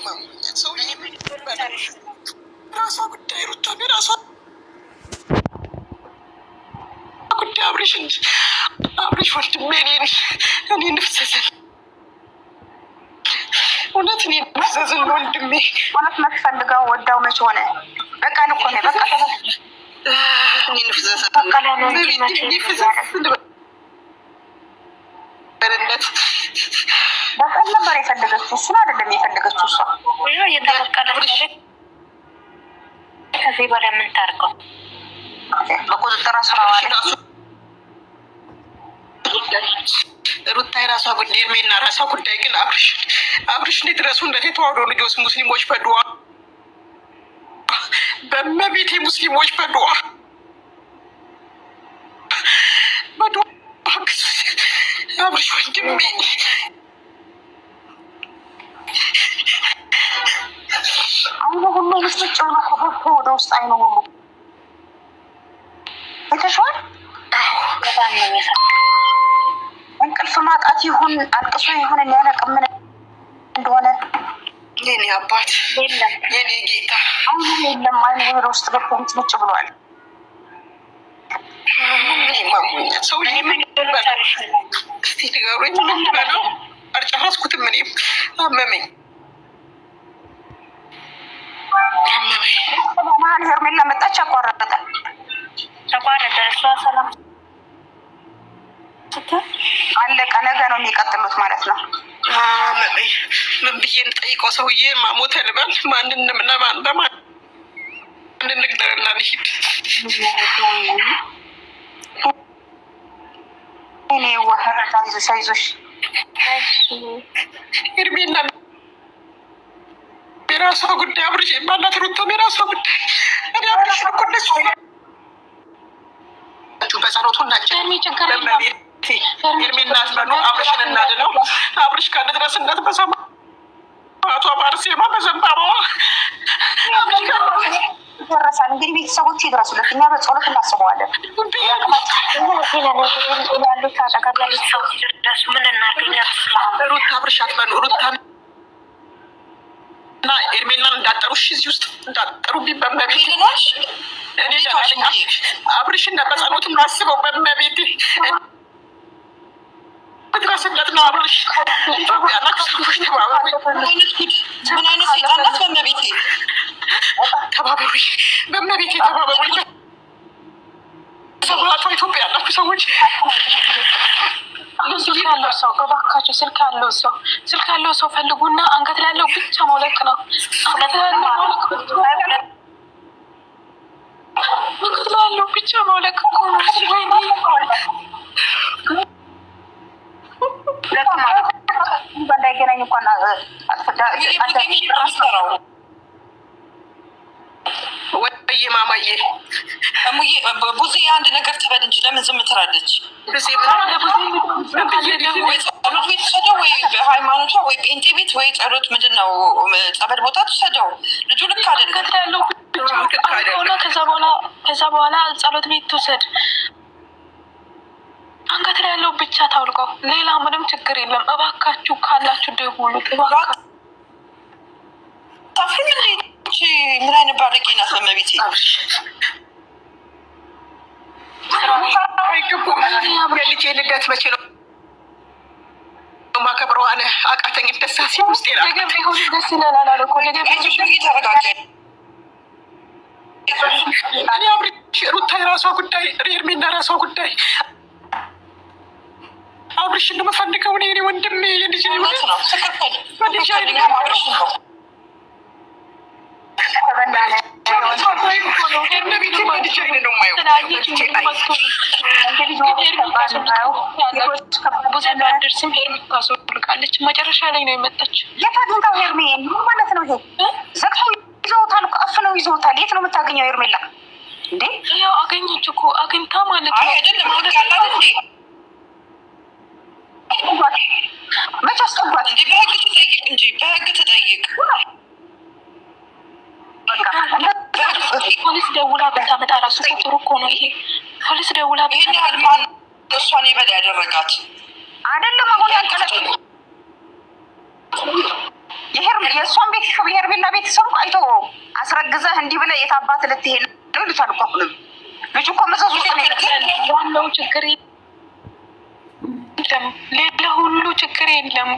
ሰው ራሷ ጉዳይ ሩታ ራሷ ጉዳይ አብሬሽ እንጂ አብሬሽ ወንድሜ እኔ ንፍሰሰል እውነት እኔ ንፍሰሰል ወንድሜ እውነት መፈልገው ወዳው መች ሆነ በቃ ልኮ ነው በቃ እኔ ንፍሰሰል በቀል ነበር የፈለገችው እሱን አይደለም የፈለገችው እሷ እየተበቀለች ከዚህ በላይ ምን ታርገው በቁጥጥር ስራ ሩታ የራሷ ጉዳይ ሜና ራሷ ጉዳይ ግን አብርሽ ድረሱ እንደ ተዋህዶ ልጆች ሙስሊሞች በዱዓ በመቤቴ ሙስሊሞች በዱዓ አብርሽ ወንድሜ አይኑ ሁሉ ልስጭ ብሎ ከገብቶ ወደ ውስጥ አይኑ ሁሉ የተሻል በጣም ነው የሚሰራ እንቅልፍ ማጣት ይሁን አልቅሶ ይሁን የሚያለቅም ምን እንደሆነ የኔ አባት የኔ ጌታ የለም አይኑ ወደ ውስጥ ገብቶ ልጭ ብሏል። ሰው እስቲ ንገሩኝ ምን በለው አልጨረስኩትም እኔም አመመኝ መሀል ሄርሜላ መጣች ተቋረጠ እሷ ሰላም አለቀ። ነገ ነው የሚቀጥሉት ማለት ነው። ምን ብዬ እንጠይቀው ሰውዬ ማሞተ ልበል ማንንም ለማን እንግደርና ልሂድ እኔ ወህረት አይዞሽ ሄርሜላ የራሷ ጉዳይ አብርሽ ባላት ሩታም የራሷ ጉዳይ እኔ አብርሽ እኮ እነሱ በጸሎቱ ሄርሜላ አትበሉ አብርሽን እናድነው አብርሽ ካለ ድረስነት በሰማዕቷ በአርሴማ በዘንባባዋ ይደረሳል። እንግዲህ ቤተሰቦች ይድረሱለት፣ እኛ በጸሎት እናስበዋለን። ሩታ አብርሽ አትበሉ ሩታ እና ሄርሜላን እንዳጠሩሽ እዚህ ውስጥ እንዳጠሩ በመቤት እኔ አብርሽን በጸሎት እናስበው በመቤት ድረስለት ነው አብርሽ ኢትዮጵያ ናክሰቦች ተባበሩ ምን አይነት ሰይጣናት በመቤት ተባበሩ በመቤት ተባበሩ ሰባቱ ኢትዮጵያ ያላችሁ ሰዎች ስልክ ያለው ሰው እባካችሁ ስልክ ያለው ሰው ፈልጉና አንገት ላይ ያለው ብቻ ማውለቅ ነው። አንገት ላይ ያለው ብቻ ማውለቅ እኮ ነው። እንዳይገናኝ እንኳን ወይ ማማዬ እሙዬ ቡዜ አንድ ነገር ትበል እንጂ ለምን ዝም ትላለች? ወይ ጸሎት ቤት ትሰደው ወይ በሃይማኖቷ ወይ ጴንጤ ቤት ወይ ጸሎት ምንድን ነው ጸበል ቦታ ትሰደው። ልጁ ልክ አይደለም። ከዛ በኋላ ጸሎት ቤት ትውሰድ። አንገት ላይ ያለው ብቻ ታውልቀው። ሌላ ምንም ችግር የለም። እባካችሁ ካላችሁ ደውሉ። እባካችሁ ምን አይነት ባለጌ ናት በመቤቴ። የልጄ ልደት መቼ ነው ማከብረው? አለ አቃተኝ። ደስ ሲል ውስጥ ደስ ይለናል አለ እኮ ተረጋጋ። እኔ አብርሽ ሩታ የራሷ ጉዳይ ሄርሜላ የራሷ ጉዳይ አብርሽ እንደምፈልገው እኔ ወንድሜ የልጄ እውነት ነው ትክክል አብርሽ ነው መጨረሻ ላይ ነው የመጣች። የት አግኝታው ሄርሜ ማለት ነው? ይሄ ዘግተው ይዘውታል እኮ አፍነው ይዘውታል። የት ነው የምታገኘው ሄርሜላ? እንዴ ያው አገኘች እኮ አግኝታ ማለት ነው። አይደለም አውቃላት እንዴ መች አስገባት እንዴ? በህግ ትጠይቅ እንጂ በህግ ትጠይቅ። ፖሊስ ደውላ ብታመጣ ራሱ ጥሩ እኮ ነው። ይሄ ፖሊስ ደውላ ይሄን ያህል ማን እሷን ይበል ያደረጋት አይደለም። አሁን ያንቀለች የሄርሜ የእሷን ቤት ሄርሜላ ቤተሰቡ አይቶ አስረግዘህ እንዲህ ብለህ የት አባት ልትሄድ ነው ይሉታል እኮ። አሁንም ልጁ እኮ መዘዙ ዋናው ችግር የለም፣ ሌላ ሁሉ ችግር የለም።